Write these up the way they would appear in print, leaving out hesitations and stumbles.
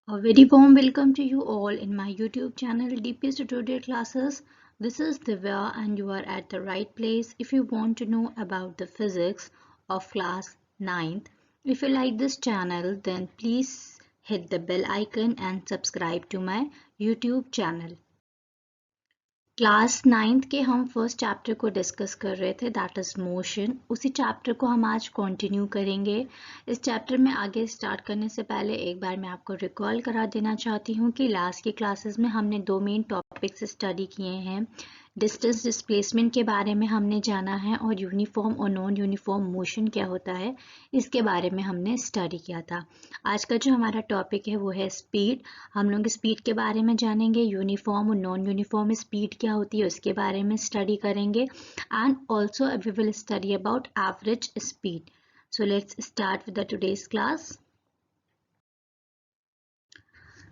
A very warm welcome to you all in my YouTube channel DPS Tutorial Classes. This is Divya and you are at the right place if you want to know about the physics of class 9th. If you like this channel then please hit the bell icon and subscribe to my YouTube channel. Class 9th के हम first chapter को discuss कर रहे थे that is motion. उसी chapter को हम आज कंटिन्यू करेंगे। इस चैप्टर में आगे स्टार्ट करने से पहले एक बार मैं आपको रिकॉल करा देना चाहती हूँ कि लास्ट की क्लासेस में हमने दो मेन टॉपिक्स स्टडी किए हैं। डिस्टेंस डिस्प्लेसमेंट के बारे में हमने जाना है और यूनिफॉर्म और नॉन यूनिफॉर्म मोशन क्या होता है इसके बारे में हमने स्टडी किया था। आज का जो हमारा टॉपिक है वो है स्पीड। हम लोग स्पीड के बारे में जानेंगे, यूनिफॉर्म और नॉन यूनिफॉर्म स्पीड क्या होती है उसके बारे में स्टडी करेंगे and also we will study about average speed. So let's start with the today's class.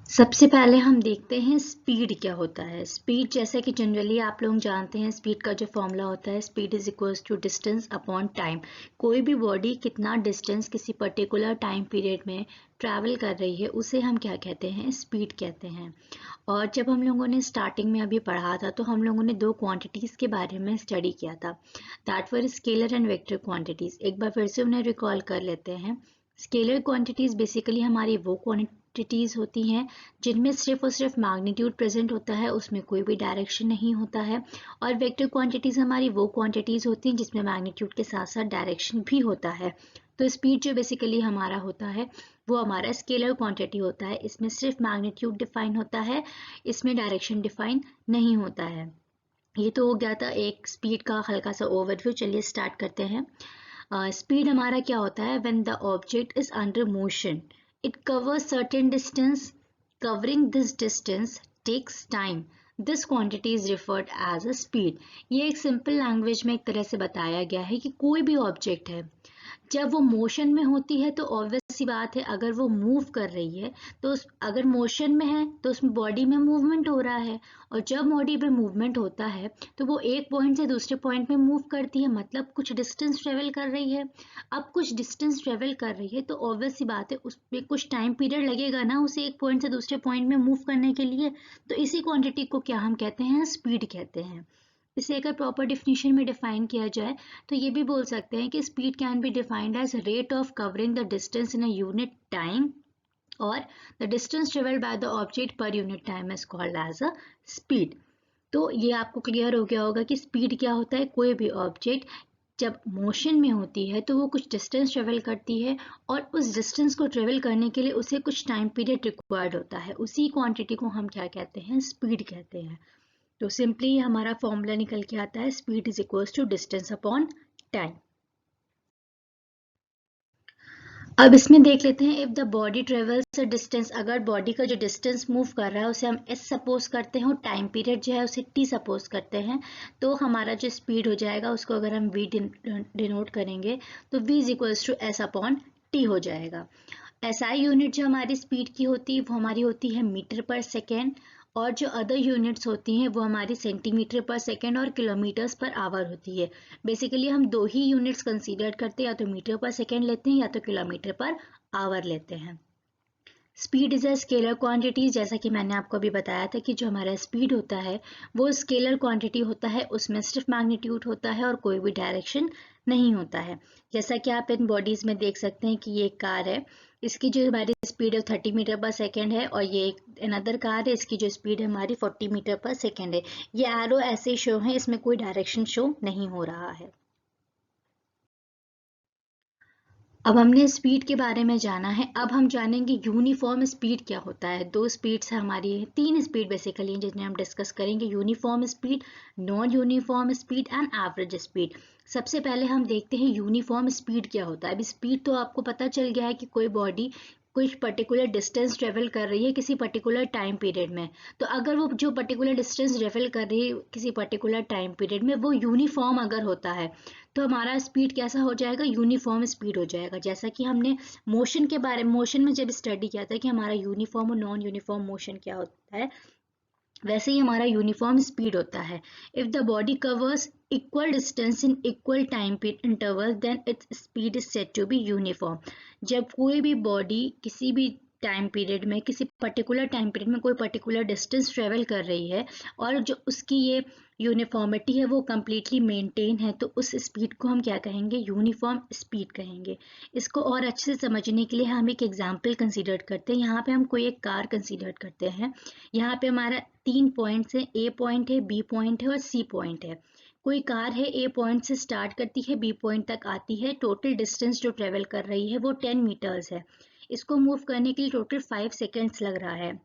सबसे पहले हम देखते हैं स्पीड क्या होता है। स्पीड जैसा कि जनरली आप लोग जानते हैं, स्पीड का जो फॉर्मूला होता है speed is equals to distance upon time. कोई भी बॉडी कितना डिस्टेंस किसी पर्टिकुलर टाइम पीरियड में ट्रैवल कर रही है उसे हम क्या कहते हैं, स्पीड कहते हैं। और जब हम लोगों ने स्टार्टिंग में अभी पढ़ा था तो हम लोगों ने दो क्वांटिटीज के बारे में स्टडी किया था, that were scalar and vector quantities. एक बार फिर से उन्हें रिकॉल कर लेते हैं। स्केलर क्वांटिटीज बेसिकली हमारी वो क्वांटिटीज होती हैं जिनमें सिर्फ और सिर्फ मैग्नीट्यूड प्रेजेंट होता है, उसमें कोई भी डायरेक्शन नहीं होता है। और वेक्टर क्वांटिटीज हमारी वो क्वांटिटीज होती हैं जिसमें मैग्नीट्यूड के साथ साथ डायरेक्शन भी होता है। तो स्पीड जो बेसिकली हमारा होता है वो हमारा स्केलर क्वांटिटी होता है। इसमें सिर्फ मैग्नीट्यूड डिफाइन होता है, इसमें डायरेक्शन डिफाइन नहीं होता है। ये तो हो गया था एक स्पीड का हल्का सा ओवरव्यू। चलिए स्टार्ट करते हैं। स्पीड हमारा क्या होता है, when the object is under motion it covers certain distance, covering this distance takes time. This quantity is referred as a speed. ये एक सिंपल लैंग्वेज में एक तरह से बताया गया है कि कोई भी ऑब्जेक्ट है जब वो मोशन में होती है तो ऑब्वियस सी बात है अगर वो मूव कर रही है तो अगर मोशन में है तो उसमें बॉडी में मूवमेंट हो रहा है, और जब बॉडी में मूवमेंट होता है तो वो एक पॉइंट से दूसरे पॉइंट में मूव करती है, मतलब कुछ डिस्टेंस ट्रेवल कर रही है। अब कुछ डिस्टेंस ट्रेवल कर रही है तो ऑब्वियस सी बात है उसमें कुछ टाइम पीरियड लगेगा ना उसे एक पॉइंट से दूसरे पॉइंट में मूव करने के लिए। तो इसी क्वांटिटी को क्या हम कहते हैं, स्पीड कहते हैं। इसे अगर प्रॉपर डिफिनीशन में डिफाइन किया जाए तो ये भी बोल सकते हैं कि speed can be defined as rate of covering the distance in a unit time, और the distance travelled by the object per unit time is called as a speed. तो ये आपको क्लियर हो गया होगा कि स्पीड क्या होता है। कोई भी ऑब्जेक्ट जब मोशन में होती है तो वो कुछ डिस्टेंस ट्रेवल करती है और उस डिस्टेंस को ट्रेवल करने के लिए उसे कुछ टाइम पीरियड रिक्वायर्ड होता है। उसी क्वांटिटी को हम क्या कहते हैं, स्पीड कहते हैं। तो सिंपली हमारा फॉर्मूला निकल के आता है speed is equals to distance upon time. अब इसमें देख लेते हैं, if the body travels a distance, अगर बॉडी का जो डिस्टेंस मूव कर रहा है उसे हम एस सपोज करते हैं और टाइम पीरियड जो है उसे टी सपोज करते हैं, तो हमारा जो स्पीड हो जाएगा उसको अगर हम वी डिनोट करेंगे तो V is equals to S upon T हो जाएगा। एसआई यूनिट जो हमारी स्पीड की होती है वो हमारी होती है मीटर पर सेकेंड, और जो अदर यूनिट्स होती हैं वो हमारी सेंटीमीटर पर सेकेंड और किलोमीटर्स पर आवर होती है। बेसिकली हम दो ही यूनिट्स कंसीडर करते हैं, या तो मीटर पर सेकेंड लेते हैं या तो किलोमीटर पर आवर लेते हैं। Speed is a scalar quantity, जैसा कि मैंने आपको अभी बताया था कि जो हमारा स्पीड होता है वो स्केलर क्वांटिटी होता है, उसमें सिर्फ मैग्नीट्यूड होता है और कोई भी डायरेक्शन नहीं होता है। जैसा कि आप इन बॉडीज में देख सकते हैं कि ये एक कार है, इसकी जो हमारी स्पीड है 30 मीटर पर सेकेंड है, और ये एक अनदर कार है, इसकी जो स्पीड है हमारी 40 मीटर पर सेकेंड है। ये एरो ऐसे शो है, इसमें कोई डायरेक्शन शो नहीं हो रहा है। अब हमने स्पीड के बारे में जाना है, अब हम जानेंगे यूनिफॉर्म स्पीड क्या होता है। दो स्पीड्स हमारी है, तीन स्पीड बेसिकली जिन्हें हम डिस्कस करेंगे, uniform speed, non uniform speed and average speed. सबसे पहले हम देखते हैं यूनिफॉर्म स्पीड क्या होता है। अब स्पीड तो आपको पता चल गया है कि कोई बॉडी कुछ पर्टिकुलर डिस्टेंस ट्रेवल कर रही है किसी पर्टिकुलर टाइम पीरियड में, तो अगर वो जो पर्टिकुलर डिस्टेंस ट्रेवल कर रही है किसी पर्टिकुलर टाइम पीरियड में वो यूनिफॉर्म अगर होता है तो हमारा स्पीड कैसा हो जाएगा, यूनिफॉर्म स्पीड हो जाएगा। जैसा कि हमने मोशन के बारे में, मोशन में जब स्टडी किया था कि हमारा यूनिफॉर्म और नॉन यूनिफॉर्म मोशन क्या होता है, वैसे ही हमारा यूनिफॉर्म स्पीड होता है। If the body covers equal distance in equal time interval then its speed is said to be uniform. जब कोई भी बॉडी किसी भी टाइम पीरियड में, किसी पर्टिकुलर टाइम पीरियड में कोई पर्टिकुलर डिस्टेंस ट्रेवल कर रही है और जो उसकी ये यूनिफॉर्मिटी है वो कम्प्लीटली मेंटेन है, तो उस स्पीड को हम क्या कहेंगे, यूनिफॉर्म स्पीड कहेंगे। इसको और अच्छे से समझने के लिए हम एक एग्जांपल कंसीडर करते हैं। यहाँ पे हम कोई एक कार कंसीडर करते हैं। यहाँ पे हमारा 3 पॉइंट्स है, ए पॉइंट है, बी पॉइंट है और सी पॉइंट है। कोई कार है, ए पॉइंट से स्टार्ट करती है, बी पॉइंट तक आती है, टोटल डिस्टेंस जो ट्रेवल कर रही है वो 10 मीटर्स है। इसको मूव करने के लिए टोटल 5 सेकेंड्स लग रहा है।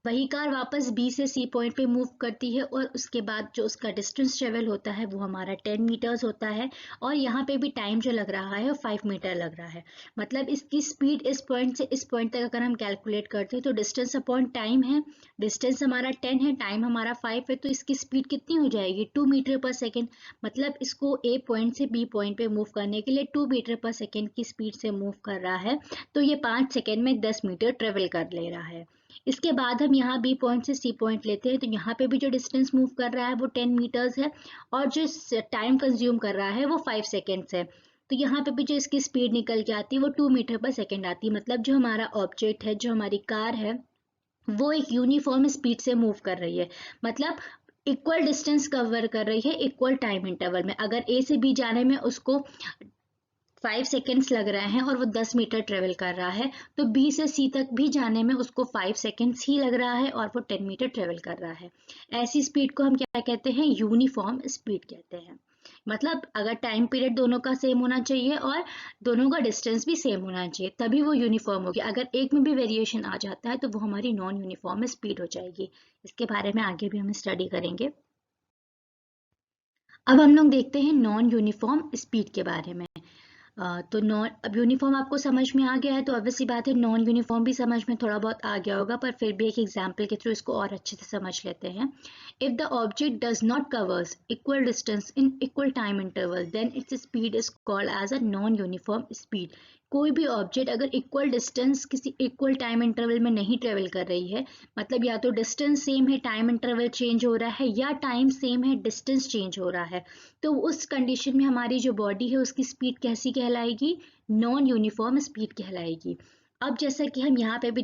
वही कार वापस बी से सी पॉइंट पे मूव करती है और उसके बाद जो उसका डिस्टेंस ट्रेवल होता है वो हमारा 10 मीटर्स होता है, और यहाँ पे भी टाइम जो लग रहा है वो 5 मीटर लग रहा है। मतलब इसकी स्पीड इस पॉइंट से इस पॉइंट तक अगर हम कैलकुलेट करते हैं तो डिस्टेंस अपॉन टाइम है, डिस्टेंस हमारा 10 है, टाइम हमारा 5 है, तो इसकी स्पीड कितनी हो जाएगी, 2 मीटर पर सेकेंड। मतलब इसको ए पॉइंट से बी पॉइंट पे मूव करने के लिए 2 मीटर पर सेकेंड की स्पीड से मूव कर रहा है, तो ये 5 सेकेंड में 10 मीटर ट्रेवल कर ले रहा है। इसके बाद हम यहाँ बी पॉइंट से सी पॉइंट लेते हैं, तो यहाँ पे भी जो डिस्टेंस मूव कर रहा है वो 10 मीटर्स है और जो टाइम कंज्यूम कर रहा है वो 5 सेकेंड्स है। तो यहाँ पे भी जो इसकी स्पीड निकल के आती है वो 2 मीटर पर सेकेंड आती है। मतलब जो हमारा ऑब्जेक्ट है, जो हमारी कार है, वो एक यूनिफॉर्म स्पीड से मूव कर रही है। मतलब इक्वल डिस्टेंस कवर कर रही है इक्वल टाइम इंटरवल में। अगर ए से बी जाने में उसको 5 सेकेंड्स लग रहे हैं और वो 10 मीटर ट्रेवल कर रहा है, तो बी से सी तक भी जाने में उसको 5 सेकेंड्स ही लग रहा है और वो 10 मीटर ट्रेवल कर रहा है। ऐसी स्पीड को हम क्या कहते हैं, यूनिफॉर्म स्पीड कहते हैं। मतलब अगर टाइम पीरियड दोनों का सेम होना चाहिए और दोनों का डिस्टेंस भी सेम होना चाहिए, तभी वो यूनिफॉर्म होगी। अगर एक में भी वेरिएशन आ जाता है तो वो हमारी नॉन यूनिफॉर्म स्पीड हो जाएगी। इसके बारे में आगे भी हम स्टडी करेंगे। अब हम लोग देखते हैं नॉन यूनिफॉर्म स्पीड के बारे में। तो नॉन, अब यूनिफॉर्म आपको समझ में आ गया है तो ऑब्वियसली बात है नॉन यूनिफॉर्म भी समझ में थोड़ा बहुत आ गया होगा, पर फिर भी एक एग्जांपल के थ्रू इसको और अच्छे से समझ लेते हैं। If the object does not covers equal distance in equal time interval then its speed is called as a non uniform speed. कोई भी ऑब्जेक्ट अगर इक्वल डिस्टेंस किसी इक्वल टाइम इंटरवल में नहीं ट्रेवल कर रही है, मतलब या तो डिस्टेंस सेम है, टाइम इंटरवल चेंज हो रहा है, या टाइम सेम है, डिस्टेंस चेंज हो रहा है, तो उस कंडीशन में हमारी जो बॉडी है उसकी स्पीड कैसी कहलाएगी, नॉन यूनिफॉर्म स्पीड कहलाएगी। अब जैसा कि हम यहाँ पे भी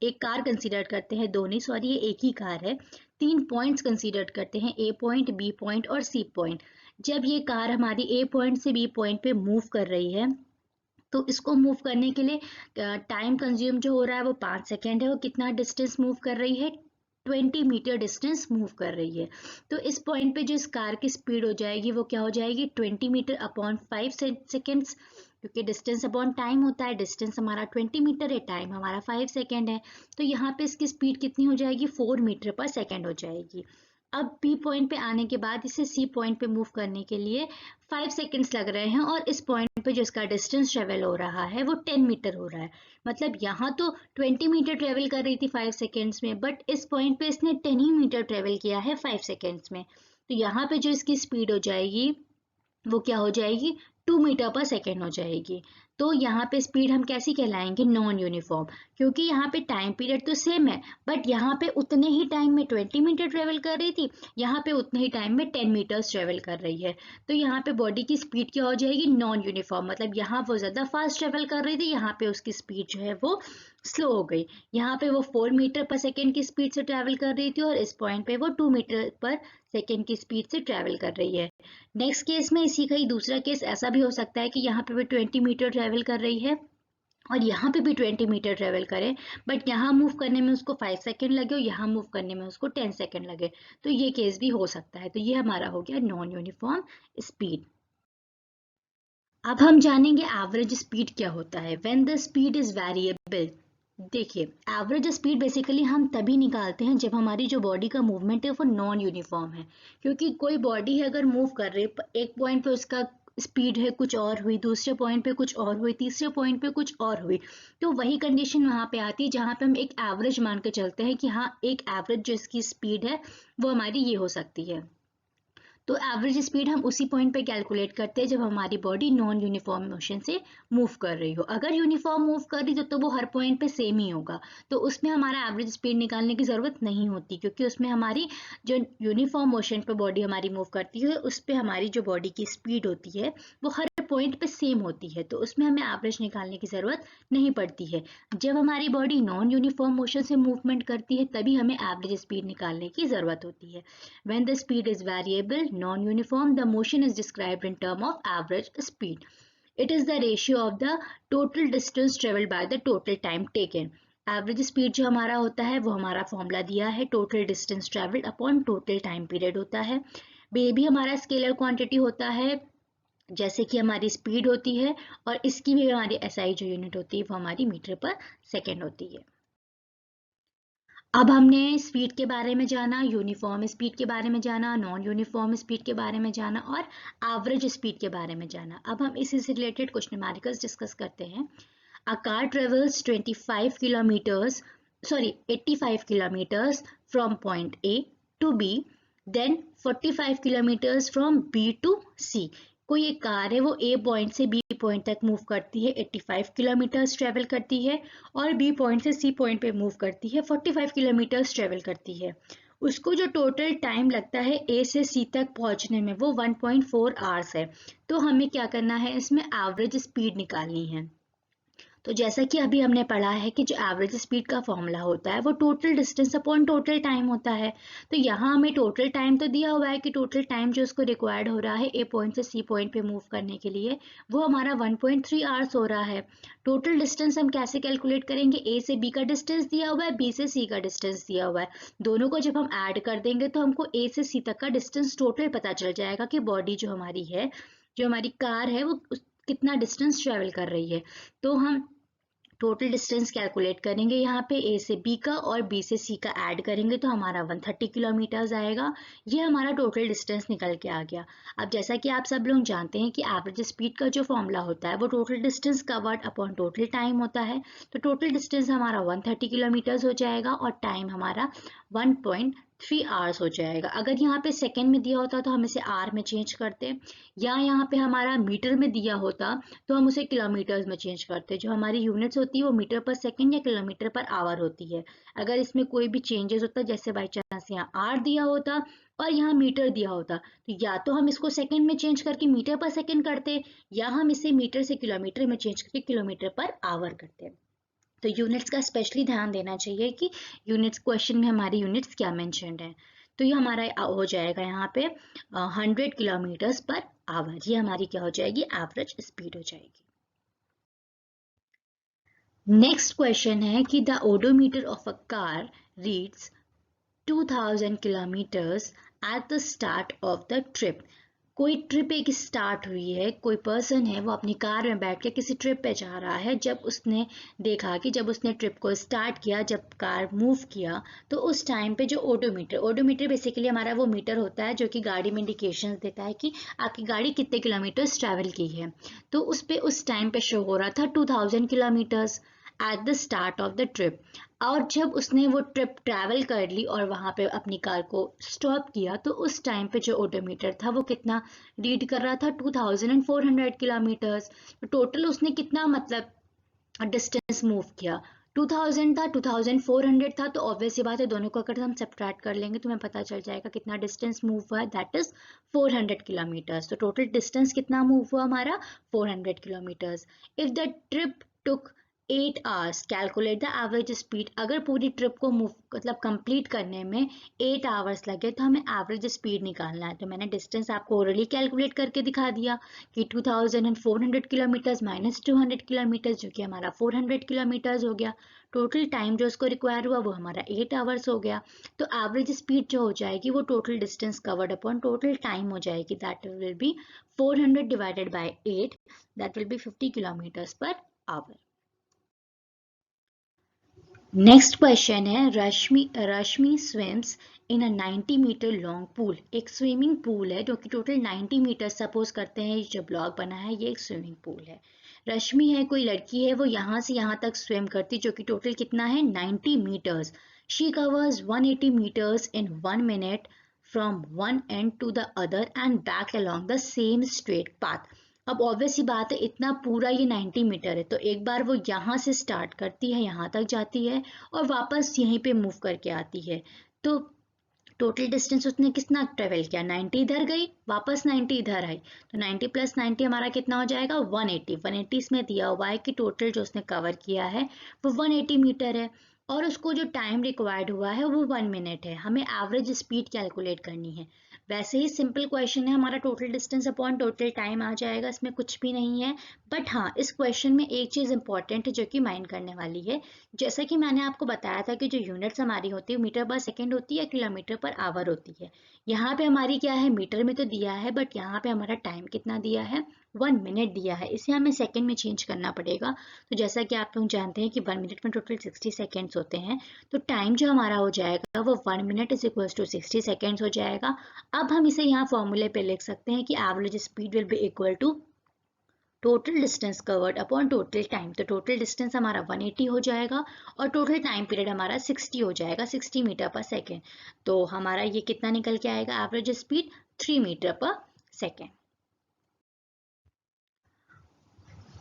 एक कार कंसीडर करते हैं, दो नहीं सॉरी ये एक ही कार है। 3 पॉइंट्स कंसीडर करते हैं, ए पॉइंट, बी पॉइंट और सी पॉइंट। जब ये कार हमारी ए पॉइंट से बी पॉइंट पे मूव कर रही है, तो इसको मूव करने के लिए टाइम कंज्यूम जो हो रहा है वो 5 सेकेंड है, और कितना डिस्टेंस मूव कर रही है, 20 मीटर डिस्टेंस मूव कर रही है। तो इस पॉइंट पे जो इस कार की स्पीड हो जाएगी वो क्या हो जाएगी, 20 मीटर अपॉन 5 सेकेंड्स, क्योंकि डिस्टेंस अपॉन टाइम होता है। डिस्टेंस हमारा 20 मीटर है, टाइम हमारा 5 सेकेंड है, तो यहाँ पे इसकी स्पीड कितनी हो जाएगी, 4 मीटर पर सेकेंड हो जाएगी। अब बी पॉइंट पे आने के बाद इसे सी पॉइंट पे मूव करने के लिए 5 सेकेंड्स लग रहे हैं, और इस पॉइंट पे जो इसका डिस्टेंस ट्रेवल हो रहा है वो 10 मीटर हो रहा है। मतलब यहाँ तो 20 मीटर ट्रेवल कर रही थी 5 सेकेंड्स में, बट इस पॉइंट पे इसने 10 ही मीटर ट्रेवल किया है 5 सेकेंड्स में। तो यहाँ पे जो इसकी स्पीड हो जाएगी वो क्या हो जाएगी, 2 मीटर पर सेकेंड हो जाएगी। तो यहाँ पे स्पीड हम कैसी कहलाएंगे, नॉन यूनिफॉर्म, क्योंकि यहाँ पे टाइम पीरियड तो सेम है, बट यहाँ पे उतने ही टाइम में 20 मीटर ट्रेवल कर रही थी, यहाँ पे उतने ही टाइम में 10 मीटर्स ट्रेवल कर रही है। तो यहाँ पे बॉडी की स्पीड क्या हो जाएगी, नॉन यूनिफॉर्म। मतलब यहाँ वो ज़्यादा फास्ट ट्रेवल कर रही थी, यहाँ पे उसकी स्पीड जो है वो स्लो हो गई। यहाँ पे वो 4 मीटर पर सेकेंड की स्पीड से ट्रेवल कर रही थी, और इस पॉइंट पे वो 2 मीटर पर सेकेंड की स्पीड से ट्रेवल कर रही है। नेक्स्ट केस में इसी का ही दूसरा केस ऐसा भी हो सकता है कि यहाँ पे भी 20 मीटर ट्रेवल कर रही है और यहाँ पे भी 20 मीटर ट्रेवल करे, बट यहाँ मूव करने में उसको 5 सेकेंड लगे और यहाँ मूव करने में उसको 10 सेकेंड लगे। तो ये केस भी हो सकता है। तो ये हमारा हो गया नॉन यूनिफॉर्म स्पीड। अब हम जानेंगे एवरेज स्पीड क्या होता है, when the speed is variable. देखिए, एवरेज स्पीड बेसिकली हम तभी निकालते हैं जब हमारी जो बॉडी का मूवमेंट है वो नॉन यूनिफॉर्म है। क्योंकि कोई बॉडी है अगर मूव कर रही है, एक पॉइंट पे उसका स्पीड है कुछ और हुई, दूसरे पॉइंट पे कुछ और हुई, तीसरे पॉइंट पे कुछ और हुई, तो वही कंडीशन वहां पे आती है जहां पे हम एक एवरेज मान के चलते हैं कि हाँ, एक एवरेज जो इसकी स्पीड है वो हमारी ये हो सकती है। तो एवरेज स्पीड हम उसी पॉइंट पे कैलकुलेट करते हैं जब हमारी बॉडी नॉन यूनिफॉर्म मोशन से मूव कर रही हो। अगर यूनिफॉर्म मूव कर रही तो वो हर पॉइंट पे सेम ही होगा, तो उसमें हमारा एवरेज स्पीड निकालने की ज़रूरत नहीं होती, क्योंकि उसमें हमारी जो यूनिफॉर्म मोशन पे बॉडी हमारी मूव करती है उस पर हमारी जो बॉडी की स्पीड होती है वो हर पॉइंट पे सेम होती है, तो उसमें हमें एवरेज निकालने की ज़रूरत नहीं पड़ती है। जब हमारी बॉडी नॉन यूनिफॉर्म मोशन से मूवमेंट करती है तभी हमें एवरेज स्पीड निकालने की ज़रूरत होती है। When the speed is variable, non-uniform, the motion is described in terms of average speed. It is the ratio of the total distance traveled by the total time taken. Average speed जो हमारा होता है वो हमारा formula दिया है, total distance travelled upon total time period होता है। बे भी हमारा स्केलर क्वांटिटी होता है, जैसे कि हमारी स्पीड होती है, और इसकी भी हमारी एसआई जो यूनिट होती है वो हमारी मीटर पर सेकेंड होती है। अब हमने स्पीड के बारे में जाना, यूनिफॉर्म स्पीड के बारे में जाना, नॉन यूनिफॉर्म स्पीड के बारे में जाना और एवरेज स्पीड के बारे में जाना। अब हम इसी से रिलेटेड कुछ न्यूमेरिकल्स डिस्कस करते हैं। A car travels 85 kilometres from point A to B, then 45 kilometres from B to C. कोई एक कार है वो ए पॉइंट से बी पॉइंट तक मूव करती है, 85 किलोमीटर्स ट्रेवल करती है, और बी पॉइंट से सी पॉइंट पे मूव करती है, 45 किलोमीटर्स ट्रेवल करती है। उसको जो टोटल टाइम लगता है ए से सी तक पहुंचने में वो 1.4 आवर्स है। तो हमें क्या करना है, इसमें एवरेज स्पीड निकालनी है। तो जैसा कि अभी हमने पढ़ा है कि जो एवरेज स्पीड का फॉर्मूला होता है वो total distance upon total time होता है। तो यहाँ हमें टोटल टाइम तो दिया हुआ है कि टोटल टाइम जो उसको रिक्वायर्ड हो रहा है ए पॉइंट से सी पॉइंट पे मूव करने के लिए वो हमारा 1.3 आवर्स हो रहा है। टोटल डिस्टेंस हम कैसे कैलकुलेट करेंगे, ए से बी का डिस्टेंस दिया हुआ है, बी से सी का डिस्टेंस दिया हुआ है, दोनों को जब हम ऐड कर देंगे तो हमको ए से सी तक का डिस्टेंस टोटल पता चल जाएगा कि बॉडी जो हमारी है, जो हमारी कार है, वो कितना डिस्टेंस ट्रेवल कर रही है। तो हम टोटल डिस्टेंस कैलकुलेट करेंगे यहाँ पे ए से बी का और बी से सी का ऐड करेंगे तो हमारा 130 किलोमीटर्स आएगा। ये हमारा टोटल डिस्टेंस निकल के आ गया। अब जैसा कि आप सब लोग जानते हैं कि एवरेज स्पीड का जो फॉर्मूला होता है वो total distance covered upon total time होता है। तो टोटल डिस्टेंस हमारा 130 किलोमीटर्स हो जाएगा और टाइम हमारा 1.3 आवर्स हो जाएगा। अगर यहाँ पे सेकेंड में दिया होता तो हम इसे आर में चेंज करते, या यहाँ पे हमारा मीटर में दिया होता तो हम उसे किलोमीटर्स में चेंज करते। जो हमारी यूनिट्स होती है वो मीटर पर सेकंड या किलोमीटर पर आवर होती है। अगर इसमें कोई भी चेंजेस होता, जैसे बाई चांस यहाँ आर दिया होता और यहाँ मीटर दिया होता, तो या तो हम इसको सेकंड में चेंज करके मीटर पर सेकंड करते, या हम इसे मीटर से किलोमीटर में चेंज करके किलोमीटर पर आवर करते। तो यूनिट्स का स्पेशली ध्यान देना चाहिए कि यूनिट्स क्वेश्चन में हमारी यूनिट्स क्या मेंशन्ड है। तो ये हमारा हो जाएगा यहाँ पे 100 किलोमीटर्स पर आवर। ये हमारी क्या हो जाएगी, एवरेज स्पीड हो जाएगी। नेक्स्ट क्वेश्चन है कि the odometer of a car reads 2000 kilometres at the start of the trip. कोई ट्रिप एक स्टार्ट हुई है, कोई पर्सन है वो अपनी कार में बैठ के किसी ट्रिप पे जा रहा है। जब उसने देखा कि जब उसने ट्रिप को स्टार्ट किया, जब कार मूव किया, तो उस टाइम पे जो ओडोमीटर बेसिकली हमारा वो मीटर होता है जो कि गाड़ी में इंडिकेशन देता है कि आपकी गाड़ी कितने किलोमीटर्स ट्रैवल की है। तो उस पे उस टाइम पे शो हो रहा था 2000 kilometres at the start of the trip. और जब उसने वो ट्रिप ट्रैवल कर ली और वहां पे अपनी कार को स्टॉप किया, तो उस टाइम पे जो ओडोमीटर था वो कितना रीड कर रहा था, 2400 किलोमीटर्स। तो टोटल उसने कितना मतलब डिस्टेंस मूव किया, 2000 था, 2400 था, तो ऑब्वियस सी बात है दोनों को अगर हम सब्ट्रैक्ट कर लेंगे तो हमें पता चल जाएगा कितना डिस्टेंस मूव हुआ है, दैट इज 400 किलोमीटर्स। तो टोटल डिस्टेंस कितना मूव हुआ हमारा, 400 kilometres. If the trip took 8 hours, calculate the average speed. अगर पूरी ट्रिप को मूव मतलब कंप्लीट करने में 8 आवर्स लगे तो हमें एवरेज स्पीड निकालना है। तो मैंने डिस्टेंस आपको ओरली कैलकुलेट करके दिखा दिया कि 2400 किलोमीटर्स माइनस 200 किलोमीटर्स, जो कि हमारा 400 किलोमीटर्स हो गया। टोटल टाइम जो उसको रिक्वायर हुआ वो हमारा 8 आवर्स हो गया। तो एवरेज स्पीड जो हो जाएगी वो total distance covered upon total time हो जाएगी, that will be 400 divided by 8, that will be 50 kilometres per hour. Next question है, Rashmi swims in a 90 metre long pool. एक स्विमिंग पूल है जो कि टोटल 90 मीटर, सपोज करते हैं जो ब्लॉक बना है ये एक स्विमिंग पूल है। रश्मि है, कोई लड़की है, वो यहाँ से यहाँ तक स्विम करती जो कि टोटल कितना है 90 metres. She covers 180 metres in 1 minute from one end to the other and back along the same straight path. अब ऑब्वियस सी बात है, इतना पूरा ये 90 मीटर है, तो एक बार वो यहाँ से स्टार्ट करती है, यहाँ तक जाती है और वापस यहीं पे मूव करके आती है। तो टोटल डिस्टेंस उसने कितना ट्रेवल किया, 90 इधर गई, वापस 90 इधर आई, तो 90 प्लस 90 हमारा कितना हो जाएगा, 180। 180 इसमें दिया हुआ है कि टोटल जो उसने कवर किया है वो 180 मीटर है और उसको जो टाइम रिक्वायर्ड हुआ है वो 1 मिनट है। हमें एवरेज स्पीड कैलकुलेट करनी है। वैसे ही सिंपल क्वेश्चन है, हमारा total distance upon total time आ जाएगा, इसमें कुछ भी नहीं है। बट हाँ, इस क्वेश्चन में एक चीज़ इंपॉर्टेंट है जो कि माइंड करने वाली है। जैसा कि मैंने आपको बताया था कि जो यूनिट्स हमारी होती है मीटर पर सेकेंड होती है, किलोमीटर पर आवर होती है। यहाँ पे हमारी क्या है, मीटर में तो दिया है, बट यहाँ पे हमारा टाइम कितना दिया है, 1 मिनट दिया है, इसे हमें सेकेंड में चेंज करना पड़ेगा। तो जैसा कि आप लोग जानते हैं कि 1 मिनट में टोटल 60 सेकेंड्स होते हैं, तो टाइम जो हमारा हो जाएगा वो 1 minute is equal to 60 seconds हो जाएगा। अब हम इसे यहाँ फॉर्मूले पे लिख सकते हैं कि average speed will be equal to total distance covered upon total time. तो टोटल डिस्टेंस हमारा 180 हो जाएगा और टोटल टाइम पीरियड हमारा 60 हो जाएगा, 60 मीटर पर सेकेंड। तो हमारा ये कितना निकल के आएगा, एवरेज स्पीड 3 मीटर पर सेकेंड।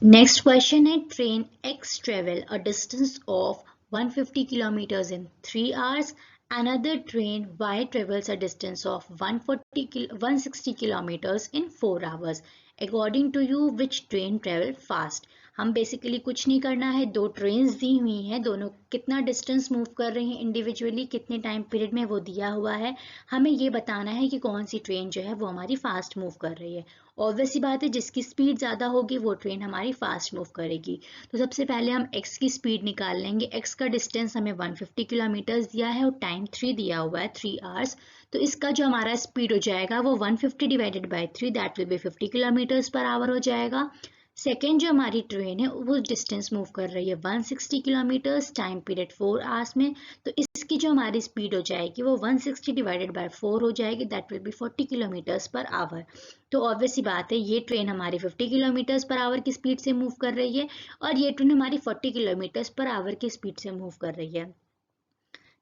नेक्स्ट क्वेश्चन है, train x travel a distance of 150 kilometers in 3 hours. Another train Y travels a distance of 160 kilometers in 4 hours. According to you, which train travel fast? हम basically कुछ नहीं करना है, दो trains दी हुई हैं, दोनों कितना डिस्टेंस मूव कर रही हैं इंडिविजुअली, कितने टाइम पीरियड में वो दिया हुआ है। हमें ये बताना है कि कौन सी ट्रेन जो है वो हमारी फास्ट मूव कर रही है। ऑब्वियस सी बात है, जिसकी स्पीड ज़्यादा होगी वो ट्रेन हमारी फास्ट मूव करेगी। तो सबसे पहले हम x की स्पीड निकाल लेंगे। x का डिस्टेंस हमें 150 किलोमीटर्स दिया है और टाइम 3 दिया हुआ है, 3 आवर्स। तो इसका जो हमारा स्पीड हो जाएगा वो 150 divided by 3, that will be 50 kilometres per our हो जाएगा। सेकेंड जो हमारी ट्रेन है वो डिस्टेंस मूव कर रही है 160 किलोमीटर्स, टाइम पीरियड 4 आवर्स में। तो इसकी जो हमारी स्पीड हो जाएगी वो 160 डिवाइडेड बाय 4 हो जाएगी, that will B 40 kilometres per our. तो ऑब्वियस सी बात है, ये ट्रेन हमारी 50 किलोमीटर्स पर आवर की स्पीड से मूव कर रही है और ये ट्रेन हमारी 40 किलोमीटर्स पर आवर की स्पीड से मूव कर रही है।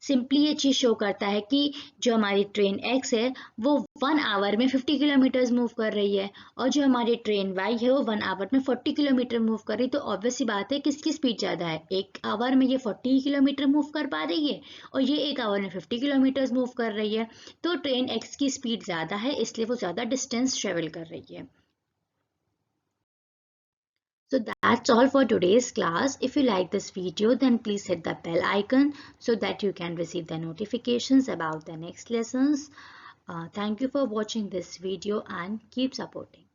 सिंपली ये चीज़ शो करता है कि जो हमारी ट्रेन एक्स है वो 1 आवर में 50 किलोमीटर्स मूव कर रही है और जो हमारी ट्रेन वाई है वो 1 आवर में 40 किलोमीटर मूव कर रही है। तो ऑब्वियस सी बात है, किसकी स्पीड ज़्यादा है, एक आवर में ये 40 किलोमीटर मूव कर पा रही है और ये एक आवर में 50 किलोमीटर्स मूव कर रही है। तो ट्रेन एक्स की स्पीड ज़्यादा है, इसलिए वो ज़्यादा डिस्टेंस ट्रेवल कर रही है। So that's all for today's class. If you like this video, then please hit the bell icon so that you can receive the notifications about the next lessons. Thank you for watching this video and keep supporting.